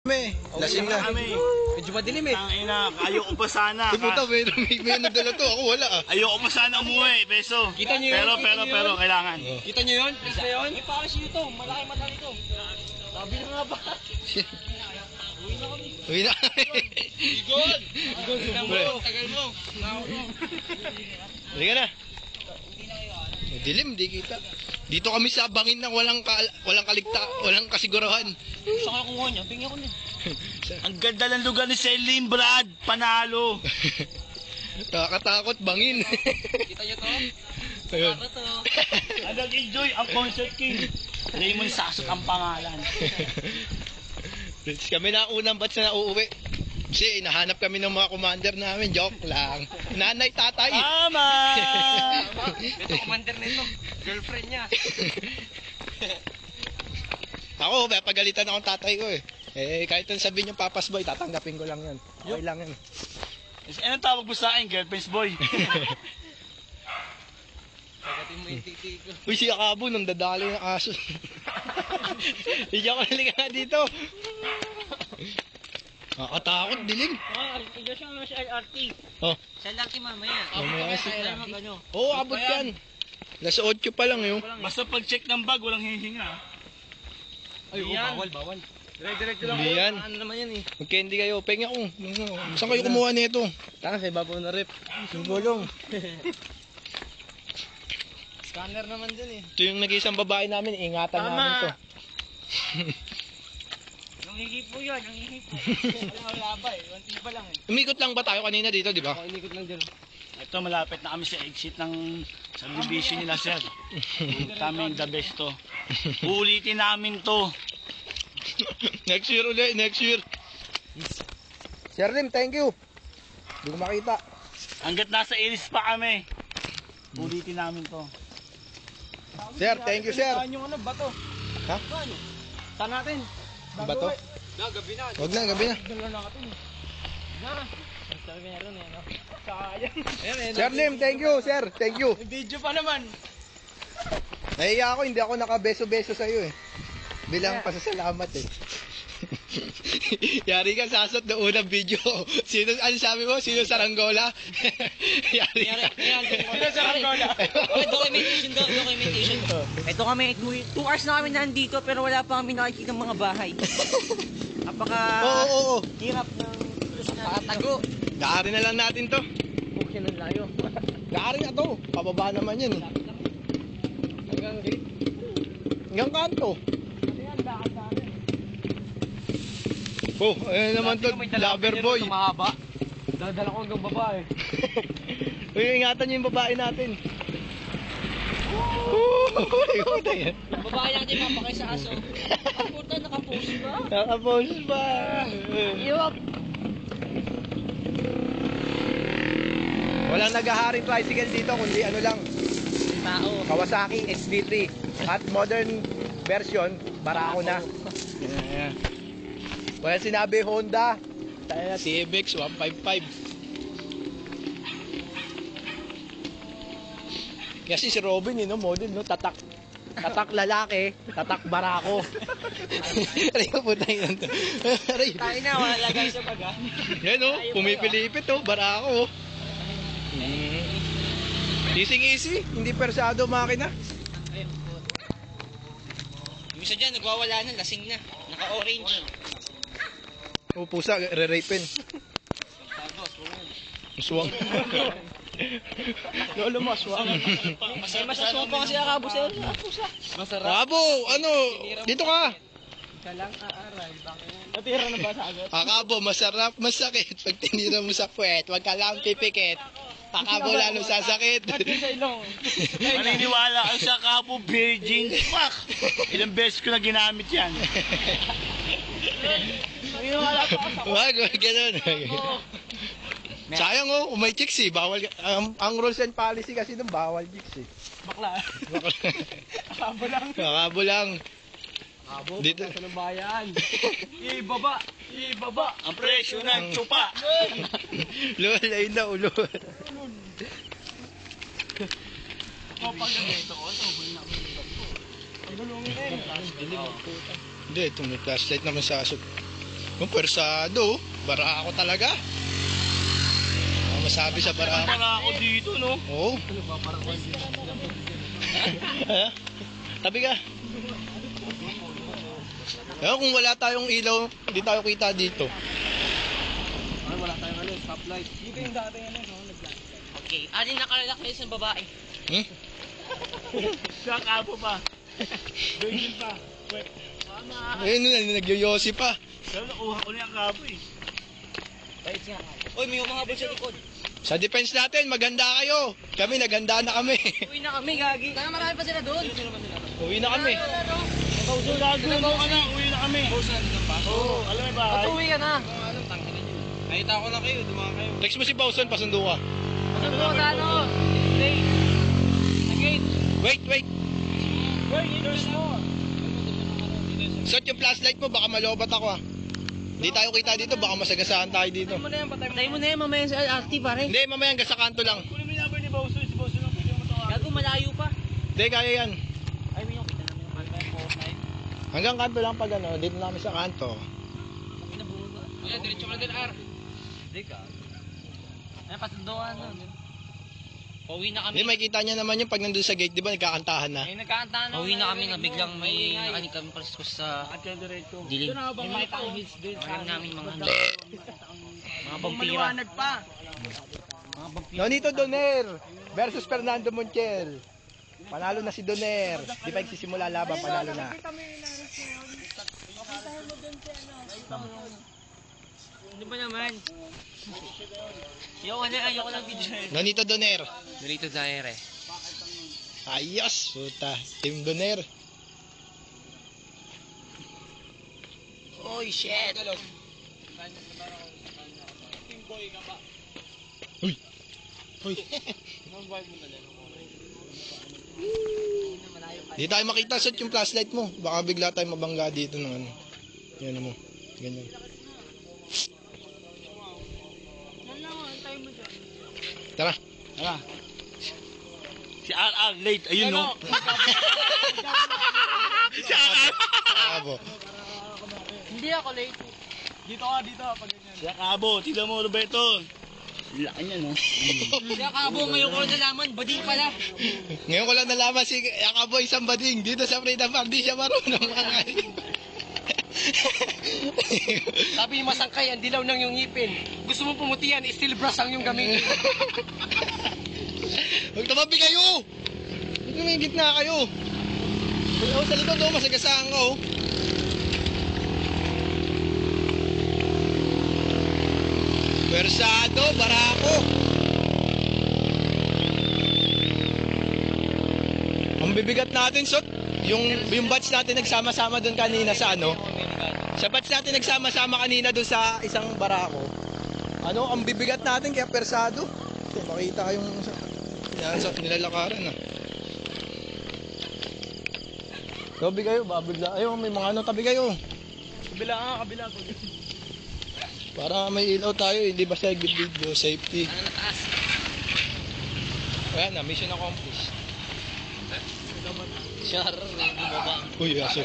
Lasing na. Medyo madilim eh. Ang ina, ayoko pa sana. Puta, may nadala to. Ako wala ah. Ayoko pa sana umuwi, beso. Kita niyo yun? Pero kailangan. Kita nyo yun? Isa yun? May pakas nyo ito. Malaki mata nito. Sabi na nga ba? Uwi na kami. Igod! Tagal mo. Halika na. Dilim, di kita. Dito kami sa bangin na walang kasigurahan. Gusto ko kumuha niya. Pingin ko niya. Ang ganda ng lugar ni Celine, Brad. Panalo. Nakakatakot, bangin. Kita nyo to? Ayun. Para to. Nag-enjoy ang Concert King. Raymond Sasot ang pangalan. Kami na unang batch na nauuwi. Kasi nahanap kami ng mga commander namin. Joke lang. Nanay, tatay. Tama! Ito commander nito. Girlfriend niya. Ako, pagalitan akong tatay ko eh. Kahit ang sabihin yung papas boy, tatanggapin ko lang yan. Okay lang yan. Anong tawag mo sa akin, girlfriend's boy? Pagdating mo yung titi ko. Uy, si Akabo nung dadali ng aso. Hindi ako naliga dito. Nakakatakot, dilim. Ito siya sa LRT. Oh. Sa LRT mamaya. Mamaya kasi. Ano? Oo, abot yan. Alas 8 pa lang yun. Basta pag-check ng bag, walang hihinga. Ay, bawal. Direct lang. Hindi yan. Ano naman yan eh. Mag-candy kayo. Pengi ako. Saan kayo kumuha nito? Tanga sa iba po na rip. Sugulong. Scanner naman dyan eh. Ito yung nag-iisang babae namin. Ingatan namin to. Nangihipo yan, nangihipo. Wala ba eh. Wanti pa lang eh. Umikot lang ba tayo kanina dito, di ba? Ako inikot lang dyan. Ito, malapit na kami sa exit ng subdivision nila, sir. Kami the best to. Uulitin namin to. Next year ulit, next year. Sir Lim, thank you. Hindi ko makita. Hanggat nasa iris pa kami. Ulitin namin to. Sir, thank you, sir. Saan yung ano, bato? Ha? Saan natin? Bato? Gabi na. Huwag na, gabi na. Dala na ka to eh. Na. Sabi nga rin eh, no? Sayang. Sir Lim, thank you, sir. Thank you. May video pa naman. Nahiya ako, hindi ako nakabeso-beso sa'yo eh. Bilang pasasalamat eh. Yari ka sasot na unang video. Sino, ano sabi mo? Sino saranggola? Yari ka. Sino saranggola? Documentation. Ito kami, 2 hours na kami nandito pero wala pa kami nakikita ng mga bahay. Napaka Oo. hirap ng patago. Gaari na lang natin to. Bukyan ng layo. Gaari na to. Pababa naman yan eh. Hanggang gate. Hanggang kanto. Daan. Oh, ayun naman to, lover boy. Mahaba. Dadala ko hanggang babae. Uy, ingatan niyo yung babae natin. Ikuta yan. Babae natin mapakay sa aso. Puta, nakapost ba? Nakapost ba? Yup. Walang nag-ahari tricycle dito, kundi ano lang. Tao. Kawasaki XB3. At modern version, Barako na. Yeah. Wala sinabi Honda. Tayo na TMX 155. Kasi si Robin, no, model, no, tatak lalaki, tatak Barako. Aray ko po tayo nito. Aray. Tayo na, wala lagay sa baga. Yan, no, pumipilipit, no, Barako. Easy easy, hindi persado makina. Yung isa dyan, nagwawala na, lasing na. Naka-orange. O pusa, re-rapen. Aswang. Lolo mo, aswang. Masaswang pa kasi akabo sa'yo. Pusa. Masarap. Abo, ano? Dito ka. Ka lang aaral. Natira na ba sa agad? Akabo, masarap, masakit. Pag tinira mo sa puwet, wag ka lang pipikit. Akabo lalo sasakit. Ba't yun sa ilong? Maniniwala ka sa kapo virgin. Fuck! Ilang beses ko na ginamit yan. Naniniwala pa ako sa Wag, ganun. Sayang oh, may chicks eh. Bawal, ang rules and policy kasi nung bawal chicks eh. bakla. Akabo lang. Akabo lang. Abo, Dito. sa ng bayan. Ibaba. Ang presyo ng tsupa. Lol, ayun na ulo. Kapag ganito ko, ito, huli na ako. Ilulungin na yun. Hindi, ito may flashlight naman sa asok. Yung persado, bara ako talaga. Ano masabi sa bara ako? Para ako dito, no? Oo. Tabi ka. Kaya kung wala tayong ilaw, hindi tayo kita dito. Ay, wala tayong ano, stoplight. Dito yung dating ano, no? Okay, alin nakalala kayo sa babae? Hmm? Siya kabo pa. Virgin pa. Wait. Tama. Ayun, nagyoyosi pa. Pero nakuha ko na yung kabo eh. Wait nga. Uy, may umahabol sa likod. Sa defense natin, maganda kayo. Kami, naghanda na kami. Uy na kami, gagi. Kaya marami pa sila doon. Uwi na kami. So, gagawin ka na. Uwi na kami. Oo. Alam mo ba? Uwi ka na. Nakita ko na kayo. Dumaan kayo. Text mo si Bawson, pasundo ka. Ano mo sa ano? Stay. Again. Wait. Uy, leaders mo. Set yung flashlight mo, baka malobat ako ah. Hindi tayo kita dito, baka masagasaan tayo dito. Patay mo na yan, mamaya sa LRT pare. Hindi, mamaya hanggang sa kanto lang. Kunin mo yung number ni Bowser. Si Bowser lang pwede mo ito. Gago, malayo pa. Hindi, kaya yan. Ay, may yung kita namin. Hanggang kanto lang pag ano, dito na kami sa kanto. Kuya, diretso ka na din, R. Hindi ka. Ay, patunduan nun. Pauwi na Hindi, makikita niya naman yung pag nandun sa gate, di ba nagkakantahan na? Ay, nagkakantaan na. Pauwi na kami na biglang may nakanig kami palis sa At yung diretso. dilim. May makita ang hits din. Alam namin mga ano. Mga vampira. Maliwanag pa. Mga vampira. Nonito Doner versus Fernando Montiel. Panalo na si Doner. Di pa nagsisimula laban, panalo na. Ano ba naman? Ayoko lang video. Nonito Doner. Dito Zaire. Ayos, puta. Team Doner. Oh shit. Uy. Uy. Di tayo makita sa yung flashlight mo. Baka bigla tayo mabangga dito ng ano. Yan mo. Ganyan. Tara. Tara. Si RR late. Ayun no. Si RR. Abo. Hindi ako late. Dito ka, dito. Pag ganyan. Si Akabo. Tignan mo, Roberto. Laki niya, no? Kaya kabo ngayon ko nalaman, bading pala. Ngayon ko lang nalaman si Akaboy isang bading. Dito sa Freedom Park, di siya marunong mga Sabi ni Masangkay, ang dilaw ng yung ngipin. Gusto mo pumutihan, steel brush ang yung gamitin. Huwag tumabi kayo! Huwag may gitna kayo! Oh, sa likod oh, masagasaan ka oh. Persado, barako! Ang bibigat natin, Sot. Yung batch natin nagsama-sama doon kanina sa ano. Sa batch natin nagsama-sama kanina doon sa isang barako. Ano, ang bibigat natin kaya persado. Makita kayong yan sa nilalakaran ah. Tabi kayo, babigla. Ayun, may mga ano, tabi kayo. Kabila. Para may ilaw tayo, hindi basta video safety. Ano na taas? Ayan na, mission accomplished. Char, bumaba. Uy, aso.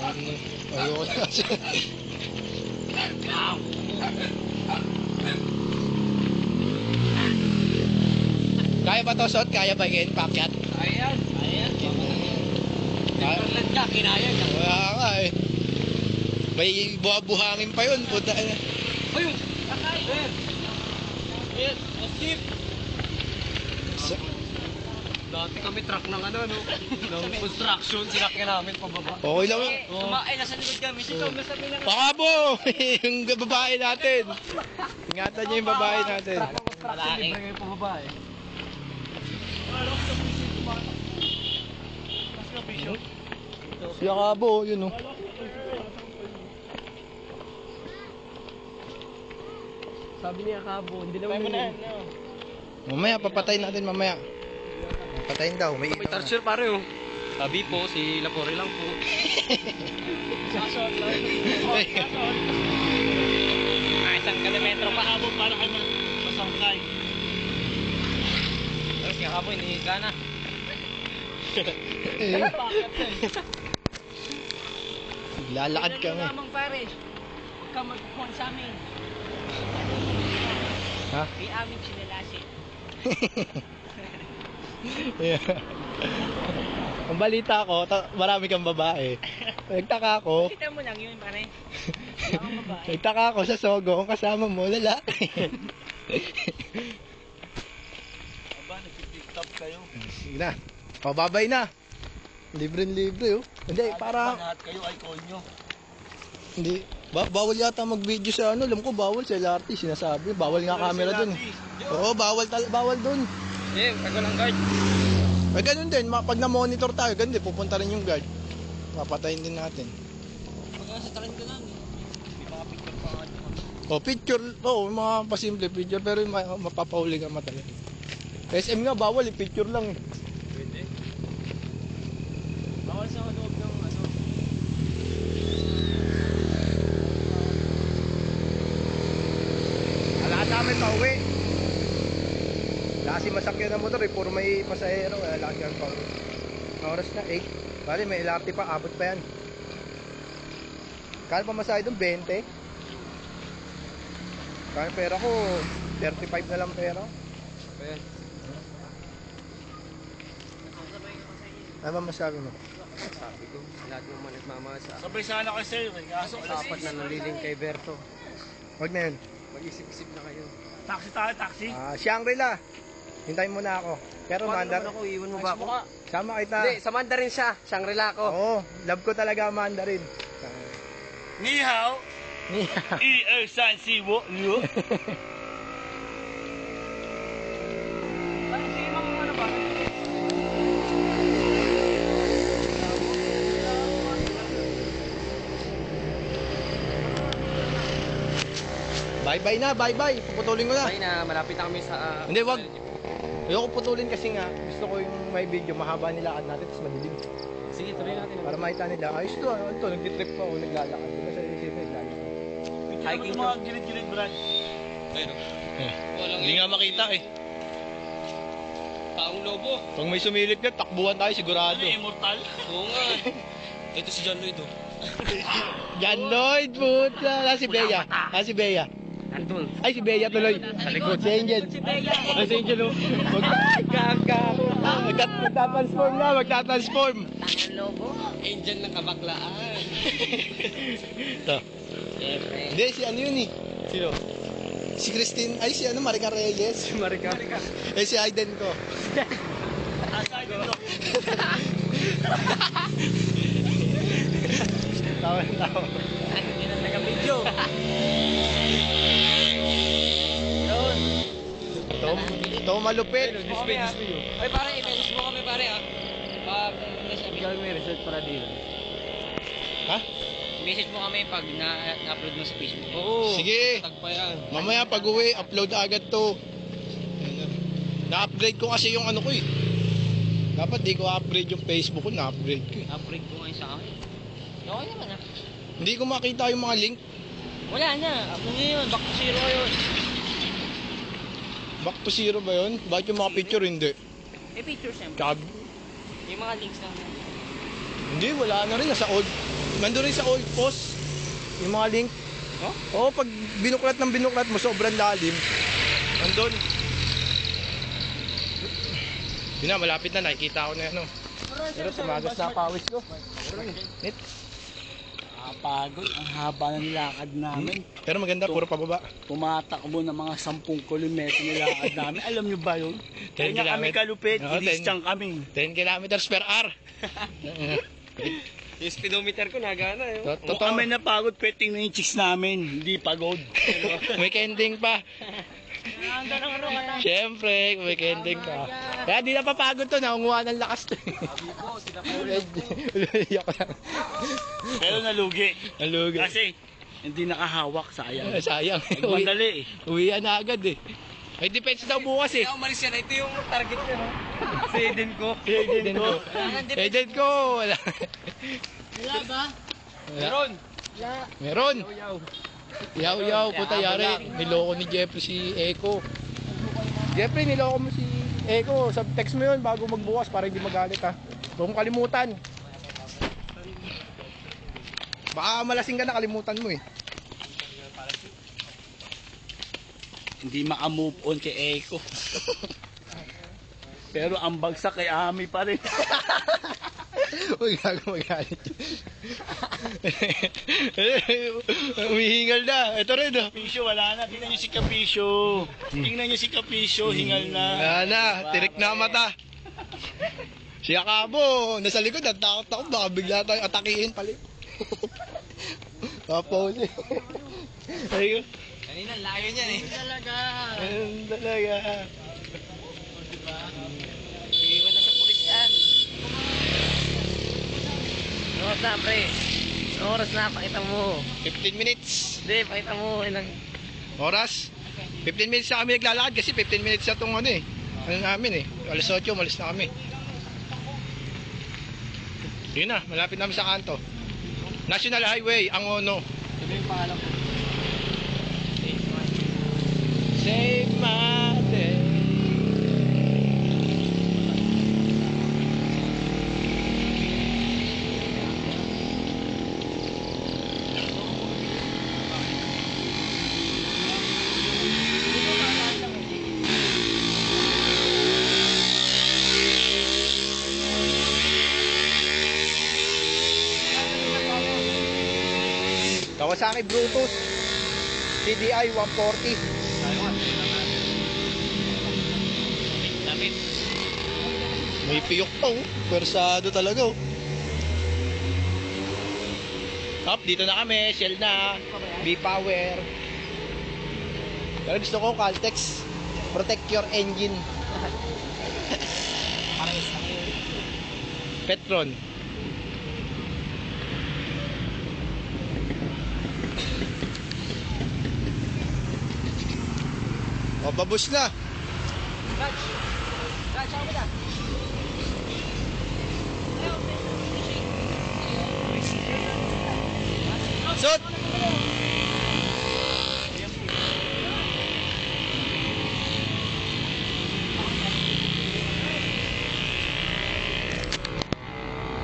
Ano, ayoko na aso. Kaya ba to, Sot? Kaya ba yun, pakyat? Ayan. Perland ka, kinaya ka. Wala nga eh. May buha-buhangin pa yun. Puta. Ayun! Sakay! Ayan, asip! Dati kami truck ng ano, no? Ng construction, sinakyan namin pababa. Okay lang. Ay, nasa likod kami. Sito, masabi lang. Pakabo! Yung babae natin. Ingatan niyo yung babae natin. Malaki. Libre kayo pababa eh. Si Akabo, yun oh. Sabi niya Kabo, hindi naman yun. Mamaya, papatayin natin mamaya. Patayin daw, may May tarsier pare oh. Sabi po, si Lapore lang po. Sasot lang. Isang kilometro pa. Akabo para kayo masangkay. Tapos si Kabo, inihiga na. Lalakad kami. Lamang pare. ka mag-phone sa amin. Ha? May aming sinalasin. Yeah. Ang balita ko, marami kang babae. Nagtaka ako, Kita mo lang yun, pare. Wala kang babae. nagtaka ako sa Sogo, kung kasama mo, lalaki. Aba, nagtitip-top kayo. Sige na. O, babay na. Libre-libre, oh. Hindi, para, Lahat kayo ay call nyo. hindi, bawal yata mag-video sa ano, alam ko, bawal sa LRT, sinasabi. Bawal nga camera dun. Oo, bawal dun. Eh, tago lang guard. Ay, ganun din, pag na-monitor tayo, ganun din, pupunta rin yung guard. Papatayin din natin. Pagkasatakin ka lang. May mga picture pa nga. O, picture, oo, mga pasimple picture, pero yung mapapahuli ka matagal. SM nga, bawal, picture lang. Pwede. Bawal sa loob ng ano. Wala namin pauwi. Wala kasi masakyan ng motor, puro may pasahero, wala kasi ang pauwi. Oras na, 8. Bali, may LRT pa, abot pa yan. Kaya pa masahe doon, 20. Kaya pera ko, 35 na lang pera. Ayan. Ano ba masabi mo? Sabi ko, lahat naman nagmamasa. Sabay sana kayo sa'yo, kaso alas Apat na naliling kay Berto. Huwag na yun. Mag-isip-isip na kayo. Taxi tayo, taxi. Shangri-La. Hintayin mo na ako. Pero Paano Mandar, naman ako? Iwan mo ba ako? sama kita. Hindi, sa Mandarin siya. Shangri-La ako. Oo, love ko talaga ang Mandarin. Ni hao, i san si wo yo. Ano si Imang ano ba? Bye-bye na, bye-bye. Puputulin ko na. Ay na, malapit na kami sa... Hindi, wag. Ayoko putulin kasi nga, gusto ko yung may video, mahaba nilakad natin, tapos madilim. Sige, tuloy natin. Para makita nila, ayos to, ano to, nagtitrip pa ako, naglalakad. Diba sa isip mo, naglalakad. Hiking mga gilid-gilid, Brad. Pero, Hindi nga makita eh. taong lobo. Pag may sumilip ka, takbuhan tayo sigurado. Ano, immortal? Oo nga. Ito si John Lloyd oh. Jan Lloyd, puta. Si Bea. Si Bea. Andun. Ay, si Bea tuloy. Sa likod. Si Angel. Si Bea. Ay, si Angel, oh. Magtatransform na, magtatransform. Taong lobo. Angel ng kabaklaan. Ito. Siyempre. Hindi, si ano yun eh. Sino? Si Christine, ay si ano, Marica Reyes. Si Marica. Eh, si Aiden ko. Asa yun, no? Tawa. Ay, hindi na taga-video. Yun. Ito malupit. Ay, pare, i-message mo kami, pare, ah. Gawin mo yung result para dito. Ha? Message mo kami pag na-upload mo sa Facebook. Oo. Sige. Tag pa yan. Mamaya pag uwi, upload agad to. Na-upgrade ko kasi yung ano ko eh. Dapat di ko upgrade yung Facebook ko, na-upgrade ko eh. Upgrade ko ngayon sa akin. Okay naman, ah. Hindi ko makita yung mga link. Wala na. Ako na yun. Back to zero yun. Back to zero ba yun? Bakit yung mga picture hindi? Eh, picture siyempre. Tsaka, Yung mga links lang. hindi, wala na rin. Nasa old. Nandun rin sa old post. Yung mga link. Oh? Oo, pag binuklat ng binuklat mo, sobrang lalim. Nandun. Yun na, malapit na. Nakikita ko na yan. Pero tumagas na pawis ko. Net. Pagod, ang haba ng nilakad namin. Pero maganda, puro pababa. Tumatakbo ng mga 10 kilometro nilakad namin. Alam nyo ba yun? 10 Kaya kami kilometro. kalupit, Oo, 10. ilistyang kami. 10 kilometers per hour. Yung speedometer ko nagana eh. Kung kami napagod, pwedeng na yung chicks namin. Hindi pagod. May kending pa. Handa ng ano ka na. Siyempre, may kending pa. Kaya di na papagod to, nakunguha ng lakas to. Sabi ko, sila po. Iyak lang. Pero nalugi. Nalugi. Kasi hindi nakahawak, sayang. Sayang. Nagmadali eh. Uwian na agad eh. May defense daw bukas eh. Kaya umalis yan. Ito yung target ko. No? Si Eden ko. Aiden ko. Aiden ko. Wala. Wala ba? Wala. Meron. Meron. Yaw, puta yari. Niloko ni Jeffrey si Eko. Jeffrey, niloko mo si Eko. Text mo yun bago magbukas para hindi magalit ha. Huwag mong kalimutan. Baka malasing ka na, kalimutan mo eh. hindi maka-move on kay Eko. Pero ang bagsak kay Ami pa rin. Uy, gago magalit. Umihingal na. Ito rin, oh. Kapisyo, wala na. Tingnan nyo si Kapisyo. Tingnan nyo si Kapisyo, hingal na. Wala na, tirik na ang mata. Si Akabo, nasa likod, ang takot ako. Baka bigla tayong atakihin pali. Tapos eh. Ayun. Kanina, layo niyan eh. Talaga. Ayun talaga. Iwan na sa pulis yan. Oras na, pre. Oras na, pakita mo. 15 minutes. Hindi, pakita mo. Ilang... Oras? 15 minutes na kami naglalakad kasi 15 minutes na itong ano eh. Ano namin eh. Alas 8, malis na kami. Yun na, malapit namin sa kanto. National Highway, Angono. Ito yung pangalan ko. Save my day. Kawasaki Bluetooth CDI 140. Lapit. May piyok pa oh. Pwersado talaga oh. Up, dito na kami. Shell na. B-Power. Pero gusto ko Caltex. Protect your engine. Petron. O, babus na. Raj, ako ba na? Sot!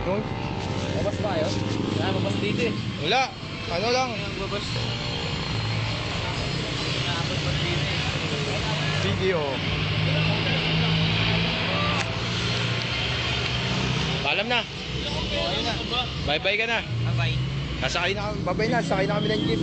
Yung, Babas ba kayo? Babas dito eh. wala. Ano lang. Babas. Naabot ba dito eh? Video. Paalam na. Ayun na. Bye-bye ka na. Bye-bye. Sasakay na kami. Bye-bye na. Sakay na kami ng jeep.